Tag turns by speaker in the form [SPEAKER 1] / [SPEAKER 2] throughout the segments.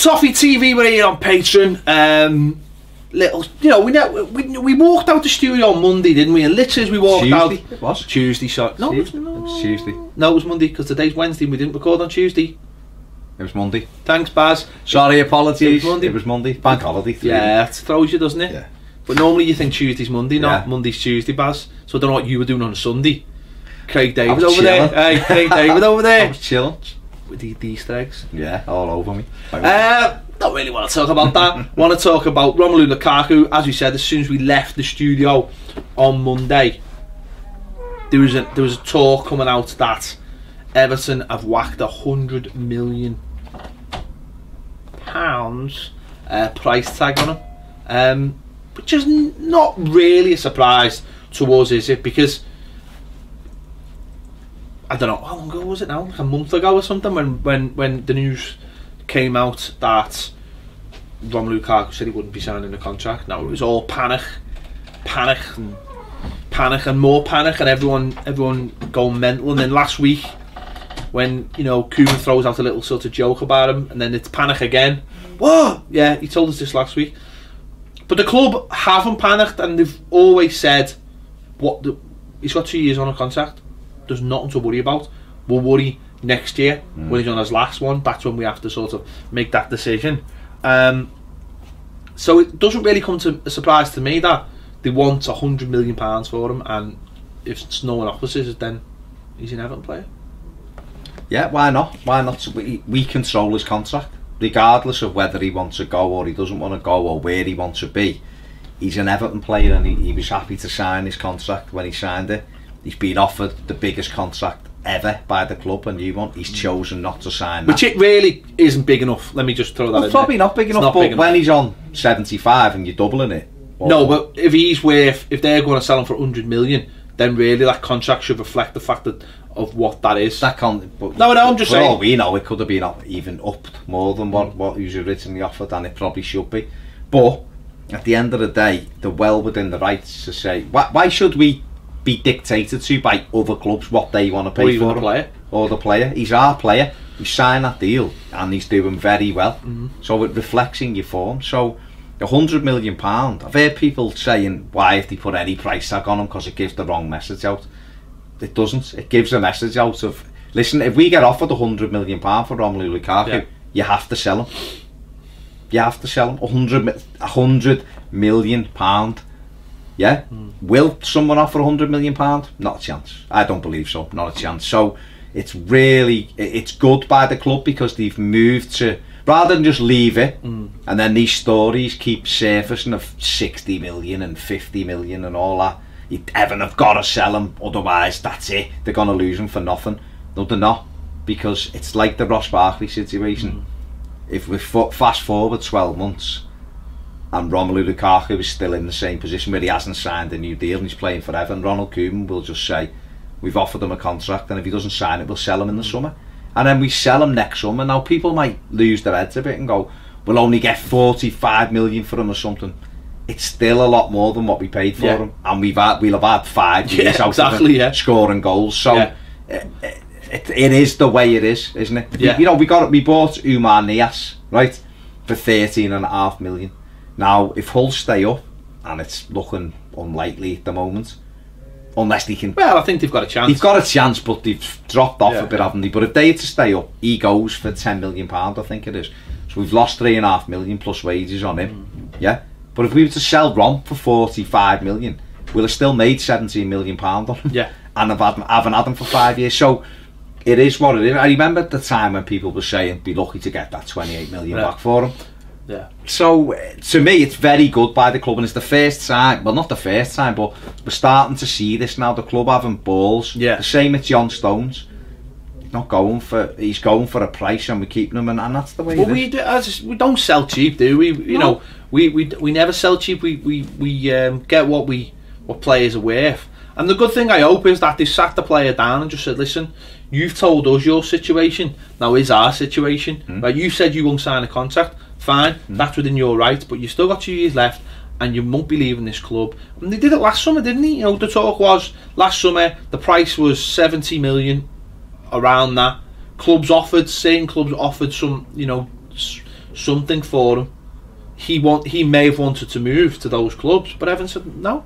[SPEAKER 1] It's Toffee TV. We're here on Patreon. Little, you know, we walked out the studio on Monday, didn't we? And literally as we walked out,
[SPEAKER 2] it was
[SPEAKER 1] Tuesday. So no,
[SPEAKER 2] it was Tuesday.
[SPEAKER 1] No, it was Monday because today's Wednesday. and We didn't record on Tuesday.
[SPEAKER 2] It was Monday.
[SPEAKER 1] Thanks, Baz.
[SPEAKER 2] Sorry, apologies.
[SPEAKER 1] It was Monday.
[SPEAKER 2] Bank holiday.
[SPEAKER 1] Yeah, it throws you, doesn't it?
[SPEAKER 2] Yeah.
[SPEAKER 1] But normally you think Tuesday's Monday, not Monday's Tuesday, Baz. So I don't know what you were doing on a Sunday. Craig David over there. Hey, Craig David over there.
[SPEAKER 2] I was chilling.
[SPEAKER 1] With the Easter eggs.
[SPEAKER 2] Yeah, all over me.
[SPEAKER 1] Don't really want to talk about that. Want to talk about Romelu Lukaku. As we said, as soon as we left the studio on Monday, there was a talk coming out that Everton have whacked £100 million price tag on him, which is not really a surprise to us, is it? Because I don't know how long ago was it now, like a month ago or something, when the news came out that Romelu Lukaku said he wouldn't be signing a contract. Now it was all panic and more panic, and everyone going mental. And then last week, when you know Koeman throws out a little sort of joke about him, and then it's panic again. What? Yeah, he told us this last week. But the club haven't panicked, and they've always said, he's got 2 years on a contract. There's nothing to worry about. We'll worry next year when he's on his last one. That's when we have to sort of make that decision. So it doesn't really come to a surprise to me that they want £100 million for him, and if no one offers it, then he's an Everton player.
[SPEAKER 2] Yeah, why not? Why not? We control his contract, regardless of whether he wants to go or he doesn't want to go or where he wants to be. He's an Everton player, and he was happy to sign his contract when he signed it. He's been offered the biggest contract ever by the club, and he's chosen not to sign that.
[SPEAKER 1] Which it really isn't big enough. Let me just throw that in.
[SPEAKER 2] It's probably not big enough, but when he's on 75 and you're doubling it.
[SPEAKER 1] No, but if they're going to sell him for 100 million, then really that contract should reflect the fact of what that is.
[SPEAKER 2] That can't. But
[SPEAKER 1] no, I'm just saying.
[SPEAKER 2] For all we know, it could have been even upped more than what he was originally offered, and it probably should be. But at the end of the day, they're well within the rights to say, why should we be dictated to by other clubs what they want to pay for him? Or the player. He's our player. He signed that deal and he's doing very well. So it reflects in your form. So £100 million, I've heard people saying, why if they put any price tag on him, because it gives the wrong message out. It doesn't. It gives a message out of, listen, if we get offered £100 million for Romelu Lukaku, you have to sell him. You have to sell him. £100 million. Yeah? Will someone offer £100 million? Not a chance. I don't believe so. Not a chance. So it's good by the club, because they've moved to, rather than just leave it and then these stories keep surfacing of 60 million and 50 million and all that. Everton have got to sell him, otherwise that's it. They're going to lose him for nothing. No, they're not, because it's like the Ross Barkley situation. If we fast forward 12 months and Romelu Lukaku is still in the same position where he hasn't signed a new deal and he's playing for Everton, Ronald Koeman will just say, we've offered him a contract, and if he doesn't sign it, we'll sell him in the summer. And then we sell him next summer. Now people might lose their heads a bit and go, we'll only get 45 million for him or something. It's still a lot more than what we paid for him, and we'll have had 5 years out of him scoring goals. So it is the way it is, isn't it? You know, we bought Umar Nias, right, for 13.5 million. Now, if Hull stay up, and it's looking unlikely at the moment, unless they can.
[SPEAKER 1] Well, I think they've got a chance.
[SPEAKER 2] They've got a chance, but they've dropped off a bit, haven't they? But if they are to stay up, he goes for £10 million, I think it is. So we've lost £3.5 million plus wages on him. Yeah. But if we were to sell Rom for 45 million, we'll have still made £17 million on him. Yeah. And haven't had him for 5 years. So it is what it is. I remember at the time when people were saying, be lucky to get that 28 million back for him. Yeah. So to me, it's very good by the club, and it's the first time, well, not the first time, but we're starting to see this now. The club having balls. Yeah. The same with John Stones. He's going for a price, and we're keeping him, and that's the way it is.
[SPEAKER 1] We don't sell cheap, do we? You know, we never sell cheap. We get what players are worth. And the good thing, I hope, is that they sat the player down and just said, listen, you've told us your situation, now is our situation. Right? You said you won't sign a contract, fine, that's within your rights, but you've still got 2 years left, and you won't be leaving this club. And they did it last summer, didn't they? You know, the talk was last summer the price was 70 million, around that. Certain clubs offered some, you know, something for him. He may have wanted to move to those clubs, but Everton said no.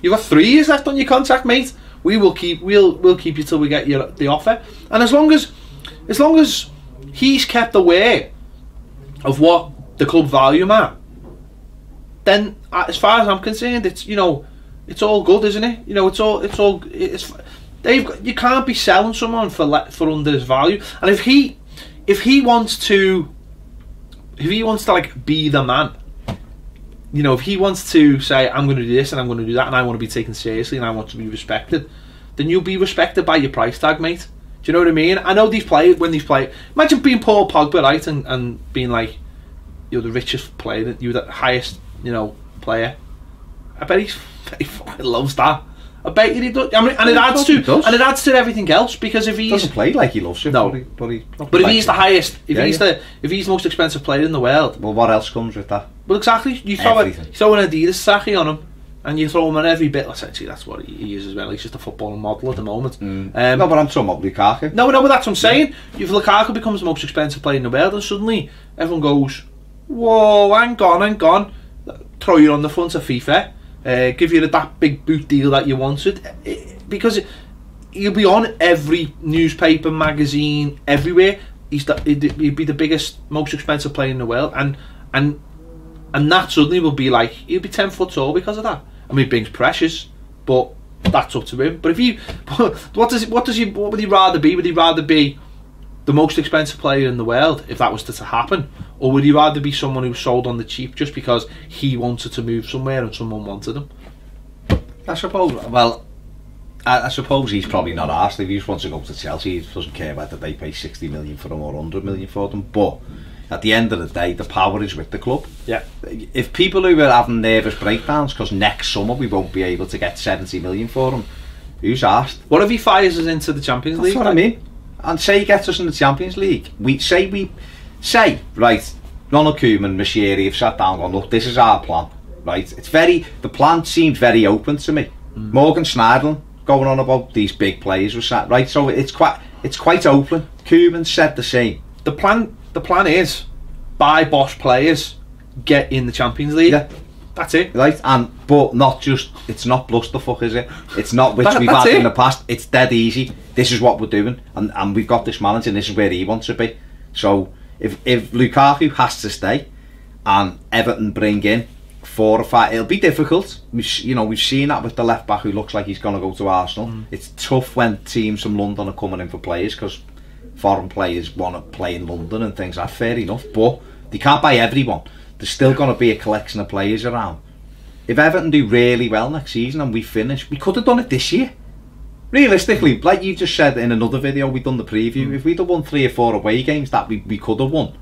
[SPEAKER 1] You've got 3 years left on your contract, mate. We'll keep you till we get you the offer. And as long as he's kept aware of what the club value him at, then as far as I'm concerned, it's it's all good, isn't it? You can't be selling someone for under his value. And if he wants to like be the man, if he wants to say, I'm going to do this and I'm going to do that and I want to be taken seriously and I want to be respected, then you'll be respected by your price tag, mate. Do you know what I mean? I know these players, imagine being Paul Pogba, right, and being like, you're the richest player, you're the highest, player. I bet he fucking loves that. I bet he does. I mean, and it adds to everything else, because if he
[SPEAKER 2] doesn't play like he loves it,
[SPEAKER 1] no,
[SPEAKER 2] but
[SPEAKER 1] if he's the highest, if he's the most expensive player in the world,
[SPEAKER 2] well, what else comes with that?
[SPEAKER 1] Well, exactly. You throw an Adidas sacky on him, and you throw him on every bit. Essentially, that's what he is as well. He's just a footballing model at the moment.
[SPEAKER 2] No, but I'm talking about Lukaku.
[SPEAKER 1] No, but that's what I'm saying. If Lukaku becomes the most expensive player in the world, and suddenly everyone goes, "Whoa, hang on," throw you on the front of FIFA. Give you that big boot deal that you wanted, because you'll be on every newspaper, magazine, everywhere. He'd be the biggest, most expensive player in the world, and that suddenly will be like, he'll be 10 foot tall because of that. I mean, Bing's precious, but that's up to him. But if you, what would he rather be? Would he rather be the most expensive player in the world if that was to happen, or would he rather be someone who sold on the cheap just because he wanted to move somewhere and someone wanted him?
[SPEAKER 2] I suppose. Well, I suppose he's probably not asked. If he just wants to go to Chelsea, he doesn't care whether they pay 60 million for him or 100 million for them. But at the end of the day, the power is with the club.
[SPEAKER 1] Yeah.
[SPEAKER 2] If people who are having nervous breakdowns because next summer we won't be able to get 70 million for him, who's asked?
[SPEAKER 1] What if he fires us into the Champions League?
[SPEAKER 2] That's what I mean. And say he gets us in the Champions League. We say, right, Ronald Koeman, Mashiri have sat down and gone, look, this is our plan. Right? The plan seemed very open to me. Morgan Schneiderlin going on about these big players was sat, right? So it's quite open. Koeman said the same.
[SPEAKER 1] The plan is buy Bosch players, get in the Champions League.
[SPEAKER 2] Yeah.
[SPEAKER 1] That's it.
[SPEAKER 2] Right, but not just, it's not blusterfuck, is it? It's not which we've had in the past. It's dead easy. This is what we're doing, and we've got this manager, and this is where he wants to be. So if Lukaku has to stay, and Everton bring in 4 or 5, it'll be difficult. We've seen that with the left back who looks like he's going to go to Arsenal. It's tough when teams from London are coming in for players because foreign players want to play in London and things. That's fair enough, but they can't buy everyone. There's still going to be a collection of players around. If Everton do really well next season and we finish, we could have done it this year. Realistically, like you just said in another video, we've done the preview. If we'd have won 3 or 4 away games that we could have won,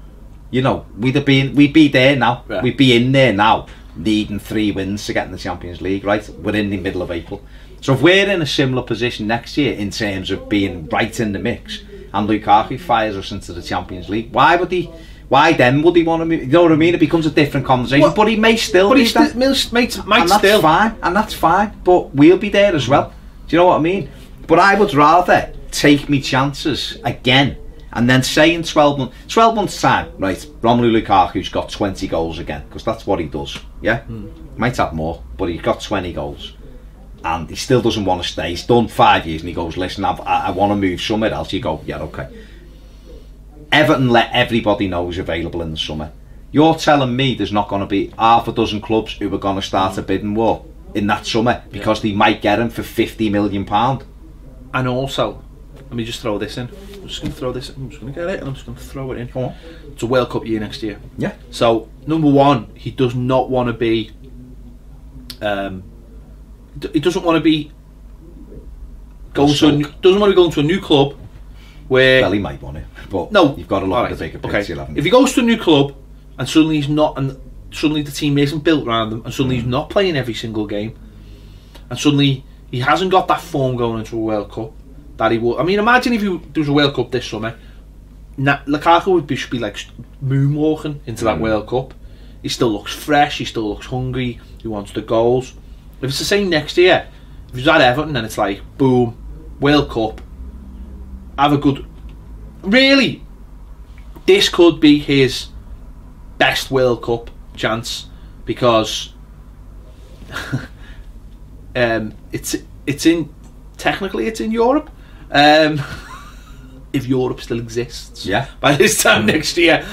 [SPEAKER 2] we'd be there now. Yeah. We'd be in there now, needing 3 wins to get in the Champions League. Right, we're in the middle of April. So if we're in a similar position next year in terms of being right in the mix, and Lukaku fires us into the Champions League, why then would he want to move? You know what I mean? It becomes a different conversation. Well, but he may still be there. And that's fine. But we'll be there as well. Do you know what I mean? But I would rather take me chances again, and then say in 12 months time, right, Romelu Lukaku's got 20 goals again, because that's what he does. Yeah, might have more, but he's got 20 goals, and he still doesn't want to stay. He's done 5 years, and he goes, listen, I want to move somewhere else. You go, yeah, okay. Everton let everybody know he's available in the summer. You're telling me there's not going to be half a dozen clubs who are going to start a bidding war in that summer because they might get him for £50 million?
[SPEAKER 1] And also, let me just throw this in. I'm just going to throw this in. I'm just going to get it and I'm just going to throw it in.
[SPEAKER 2] Come on.
[SPEAKER 1] It's a World Cup year next year.
[SPEAKER 2] Yeah.
[SPEAKER 1] So, number one, he does not want to be... he doesn't want to be going to a new club where...
[SPEAKER 2] Well, he might want it, but
[SPEAKER 1] no,
[SPEAKER 2] you've got to look at the bigger picture.
[SPEAKER 1] Okay. If he goes to a new club and suddenly he's not, and suddenly the team isn't built around him, and suddenly he's not playing every single game, and suddenly he hasn't got that form going into a World Cup that he would. I mean, imagine if there was a World Cup this summer, Lukaku should be like moonwalking into that World Cup. He still looks fresh, he still looks hungry, he wants the goals. If it's the same next year, if he's at Everton, then it's like, boom, World Cup, have a good... Really, this could be his best World Cup chance, because it's in technically it's in Europe. If Europe still exists, by this time next year.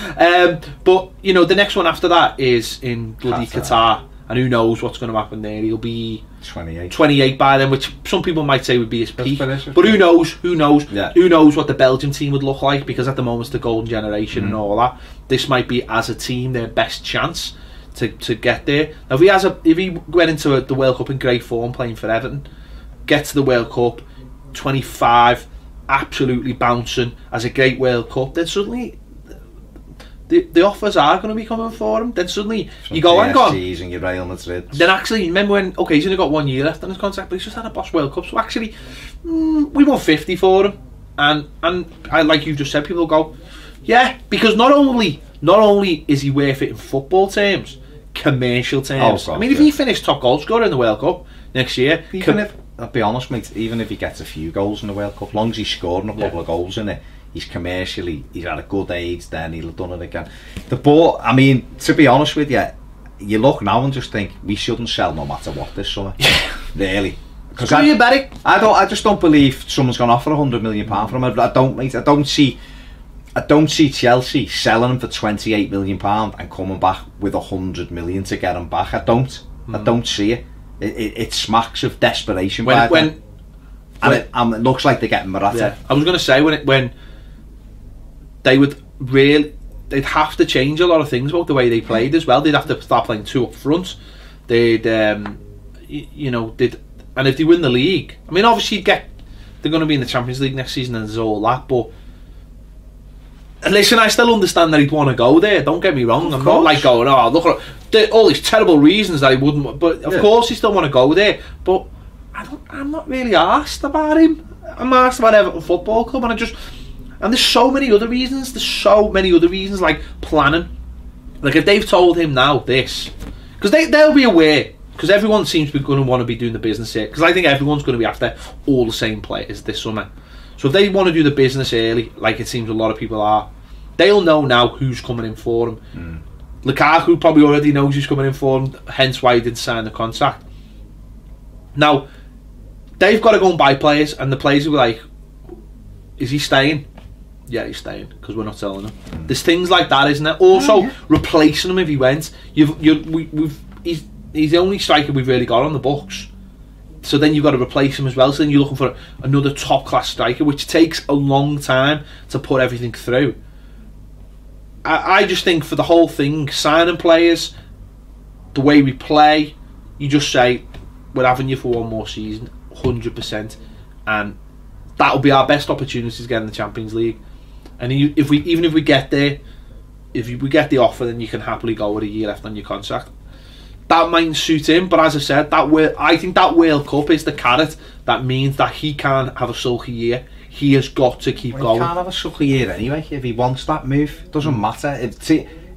[SPEAKER 1] But you know, the next one after that is in bloody Qatar, and who knows what's going to happen there. He'll be 28 by then, which some people might say would be his peak. But who knows? Who knows? Who knows what the Belgium team would look like? Because at the moment it's the golden generation and all that. This might be, as a team, their best chance to get there. Now, if he went into the World Cup in great form, playing for Everton, get to the World Cup, 25. Absolutely bouncing, as a great World Cup, then suddenly the offers are going to be coming for him. Then suddenly you go, hang on,
[SPEAKER 2] and your Real Madrid.
[SPEAKER 1] Then actually, remember when, okay, he's only got 1 year left on his contract, but he's just had a Boss World Cup, so actually we want 50 for him. And I, like you just said, people go, yeah, because not only is he worth it in football terms, commercial terms.
[SPEAKER 2] God,
[SPEAKER 1] I mean, if he finished top goal scorer in the World Cup next year,
[SPEAKER 2] I'll be honest, mate, even if he gets a few goals in the World Cup, as long as he's scoring a couple of goals in it, he's at a good age, then he'll have done it again. The ball, I mean, to be honest with you, you look now and just think, we shouldn't sell no matter what this summer. Really. Because I just don't believe someone's going to offer £100 million for him. I don't, mate. I don't see Chelsea selling him for £28 million and coming back with £100 million to get him back. I don't see it. It smacks of desperation and it looks like they're getting Morata.
[SPEAKER 1] Yeah. I was going to say when they would they'd have to change a lot of things about the way they played as well. They'd have to start playing two up front. They'd and if they win the league, I mean, obviously they're going to be in the Champions League next season and there's all that, but listen, I still understand that he'd want to go there, don't get me wrong. I'm not like going, oh, look at all these terrible reasons that he wouldn't, but of course he still want to go there. But I'm not really asked about him. I'm asked about Everton Football Club, and there's so many other reasons. Like planning. Like if they've told him now this, because they'll be aware, because everyone seems to be going to want to be doing the business here, because I think everyone's going to be after all the same players this summer. So if they want to do the business early, like it seems a lot of people are, they'll know now who's coming in for him. Lukaku probably already knows who's coming in for him, hence why he didn't sign the contract. Now, they've got to go and buy players, and the players will be like, is he staying? Yeah, he's staying, because we're not selling him. There's things like that, isn't there? Also, replacing him if he went. He's the only striker we've really got on the books. So then you've got to replace him as well. So then you're looking for another top-class striker, which takes a long time to put everything through. I just think for the whole thing, signing players, the way we play, you just say, we're having you for one more season, 100%. And that'll be our best opportunity to get in the Champions League. And even if we get there, if we get the offer, then you can happily go with a year left on your contract. That might suit him, but as I said, I think that World Cup is the carrot that means that he can't have a sulky year. He has got to keep going.
[SPEAKER 2] He can't have a sulky year anyway if he wants that move. It doesn't matter.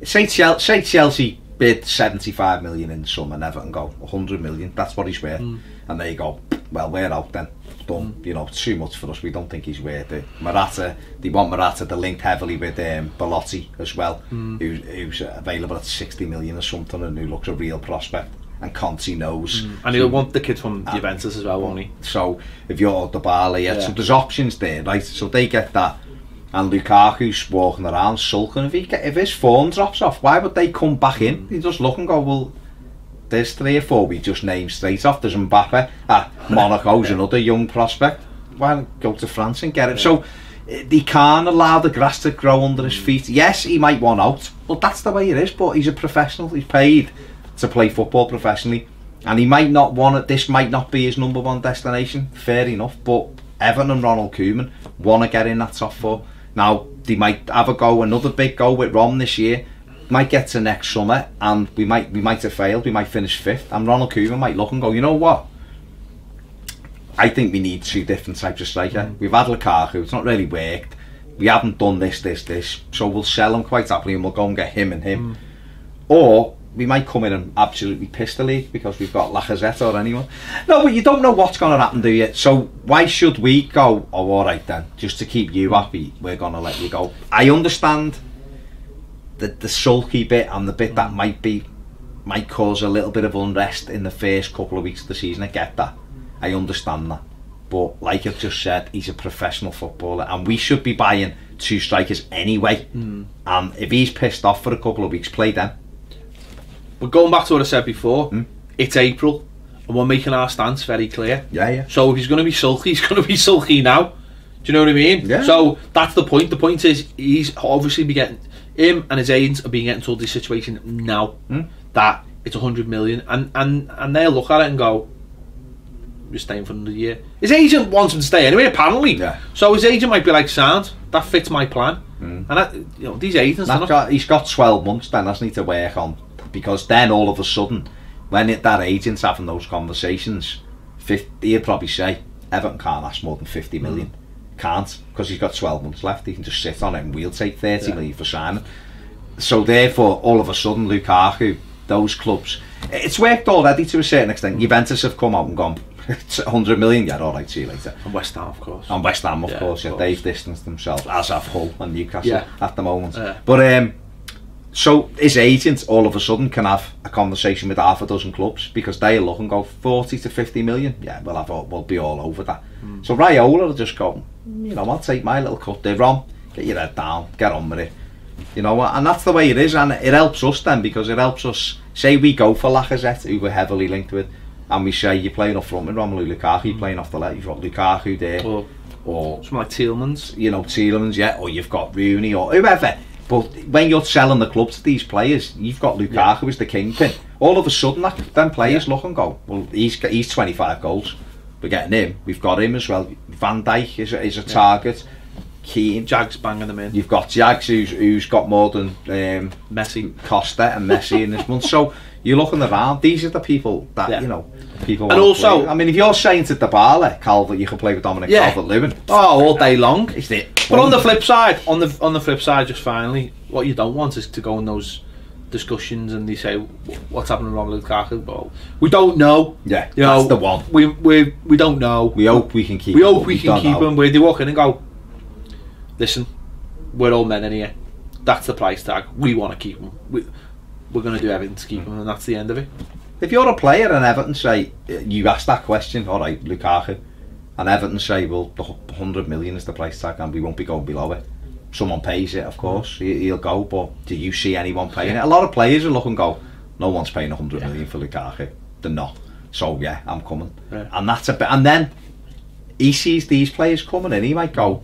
[SPEAKER 2] Say Chelsea bid 75 million in the summer and Everton go 100 million. That's what he's worth. And there you go. Well, we're out then. Done. You know, it's too much for us. We don't think he's worth it. They want Morata. They're linked heavily with Belotti as well, who's available at 60 million or something, and who looks a real prospect. And Conte knows.
[SPEAKER 1] And he'll want the kid from Juventus as well, won't he?
[SPEAKER 2] So if you're the Bali, so there's options there, right? So they get that. And Lukaku's walking around sulking. If his form drops off, why would they come back in? They just look and go, well, there's 3 or 4 we just named straight off. There's Mbappe. Monaco's another young prospect. Why don't go to France and get it? So they can't allow the grass to grow under his feet. Yes, he might want out, but that's the way it is. But he's a professional. He's paid to play football professionally, and he might not want it. This might not be his number one destination. Fair enough. But Everton and Ronald Koeman want to get in that top 4. Now they might have another big go with Rom this year. Might get to next summer, and we might have failed. We might finish 5th, and Ronald Koeman might look and go, you know what? I think we need 2 different types of striker. We've had Lukaku. It's not really worked. We haven't done this. So we'll sell him quite happily, and we'll go and get him and him. Or we might come in and absolutely piss the league because we've got Lacazette or anyone. No, but you don't know what's going to happen, do you? So why should we go, oh, all right then, just to keep you happy, we're going to let you go? I understand the sulky bit and the bit that might cause a little bit of unrest in the first couple of weeks of the season. I get that. I understand that. But like I've just said, he's a professional footballer, and we should be buying 2 strikers anyway. And if he's pissed off for a couple of weeks, play them.
[SPEAKER 1] But going back to what I said before, it's April, and we're making our stance very clear.
[SPEAKER 2] Yeah.
[SPEAKER 1] So if he's going to be sulky, he's going to be sulky now. Do you know what I mean?
[SPEAKER 2] Yeah.
[SPEAKER 1] So that's the point. The point is, he's obviously be getting, him and his agents are being getting told this situation now, that it's 100 million, and they'll look at it and go, "You're staying for another year." His agent wants him to stay anyway, apparently.
[SPEAKER 2] Yeah.
[SPEAKER 1] So his agent might be like, "Sound, that fits my plan." And that, you know, these agents,
[SPEAKER 2] he's got 12 months then, hasn't he, to work on, because then all of a sudden, when that agent's having those conversations, he'd probably say, Everton can't ask more than 50 million. Can't, because he's got 12 months left. He can just sit on it and we'll take 30 million for signing. So therefore, all of a sudden, Lukaku, those clubs, it's worked already to a certain extent. Juventus have come out and gone, it's 100 million, yeah, alright, see you later.
[SPEAKER 1] And West Ham, of course.
[SPEAKER 2] And West Ham, of course, they've distanced themselves, as have Hull and Newcastle at the moment.
[SPEAKER 1] Yeah.
[SPEAKER 2] But so his agent all of a sudden can have a conversation with half a dozen clubs, because they look and go 40 to 50 million. Yeah, we'll be all over that. So Raiola will just go, you know, I'll take my little cut there, Ron. Get your head down, get on with it. You know what? And that's the way it is, and it helps us then, because it helps us. Say we go for Lacazette, who we're heavily linked with, and we say you're playing up front with Romelu Lukaku, you're playing off the left, you've got Lukaku there, or
[SPEAKER 1] something like Tielemans.
[SPEAKER 2] You know, Tielemans, yeah, or you've got Rooney or whoever. But when you're selling the club to these players, you've got Lukaku as the kingpin. All of a sudden, them players look and go, well, he's 25 goals. We're getting him. We've got him as well. Van Dijk is a target. Keane,
[SPEAKER 1] Jags banging them in.
[SPEAKER 2] You've got Jags who's got more than
[SPEAKER 1] Messi,
[SPEAKER 2] Costa and Messi in this month. So you're looking around. These are the people that you know people.
[SPEAKER 1] And also,
[SPEAKER 2] play. I mean, if you're saying to Dybala, Calvert, you can play with Dominic Calvert-Lewin.
[SPEAKER 1] All day long.
[SPEAKER 2] Is it?
[SPEAKER 1] But on the flip side, on the flip side, just finally, what you don't want is to go in those discussions and they say, what's happening with Romelu Lukaku? Well, we don't know.
[SPEAKER 2] Yeah,
[SPEAKER 1] you
[SPEAKER 2] that's
[SPEAKER 1] know,
[SPEAKER 2] the one.
[SPEAKER 1] We don't know.
[SPEAKER 2] We hope we can keep.
[SPEAKER 1] We hope we can keep him. Where they walk in and go, listen, we're all men in here. That's the price tag. We want to keep him. We're going to do everything to keep him, and that's the end of it.
[SPEAKER 2] If you're a player and Everton say, you ask that question, all right, Lukaku, and Everton say, well, the 100 million is the price tag and we won't be going below it. Someone pays it, of course, he'll go, but do you see anyone paying it? A lot of players are looking and go, no one's paying 100 million for Lukaku. They're not. So yeah, I'm coming. Yeah. And that's a bit, and then he sees these players coming in, he might go,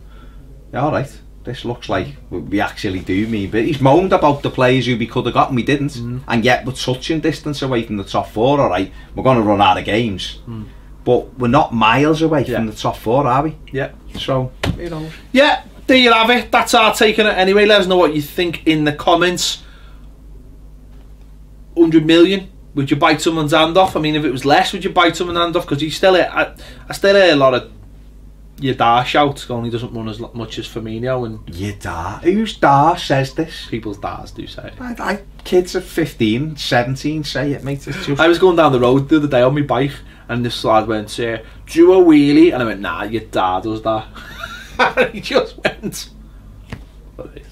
[SPEAKER 2] yeah, all right, this looks like we actually do mean, but he's moaned about the players who we could have got and we didn't, and yet we're touching distance away from the top 4. All right, we're going to run out of games, but we're not miles away from the top 4, are we?
[SPEAKER 1] Yeah.
[SPEAKER 2] So, you know.
[SPEAKER 1] Yeah, there you have it. That's our take on it anyway. Let us know what you think in the comments. 100 million, would you bite someone's hand off? I mean, if it was less, would you bite someone's hand off? Because I still hear a lot of your Dar shouts, only doesn't run as much as Firmino. And
[SPEAKER 2] your Dar? Whose Dar says this?
[SPEAKER 1] People's Dars do say it.
[SPEAKER 2] Kids of 15, 17 say it, mate. It's just...
[SPEAKER 1] I was going down the road the other day on my bike and this lad went, do a wheelie, and I went, nah, your dad does that. And he just went, what is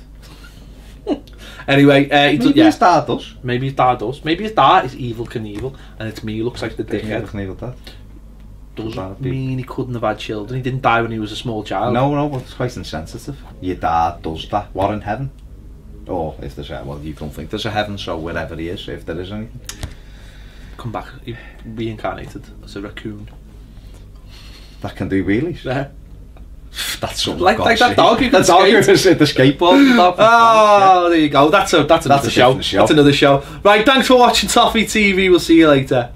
[SPEAKER 1] anyway,
[SPEAKER 2] maybe his dad does.
[SPEAKER 1] Maybe his dad does. Maybe his dad is Evil Knievel and it's me who looks like the dickhead.
[SPEAKER 2] Knievel dad.
[SPEAKER 1] Doesn't mean he couldn't have had children. He didn't die when he was a small child.
[SPEAKER 2] No, but it's quite insensitive. Your dad does that. What in heaven? Or if there's a, well, you don't think there's a heaven, so wherever he is, if there is anything.
[SPEAKER 1] Come back, he reincarnated as a raccoon.
[SPEAKER 2] That can do wheelies?
[SPEAKER 1] Yeah.
[SPEAKER 2] That's something
[SPEAKER 1] like that dog who can
[SPEAKER 2] skate. The skateboard.
[SPEAKER 1] Oh, there you go. That's another show. That's another show. Right, thanks for watching Toffee TV. We'll see you later.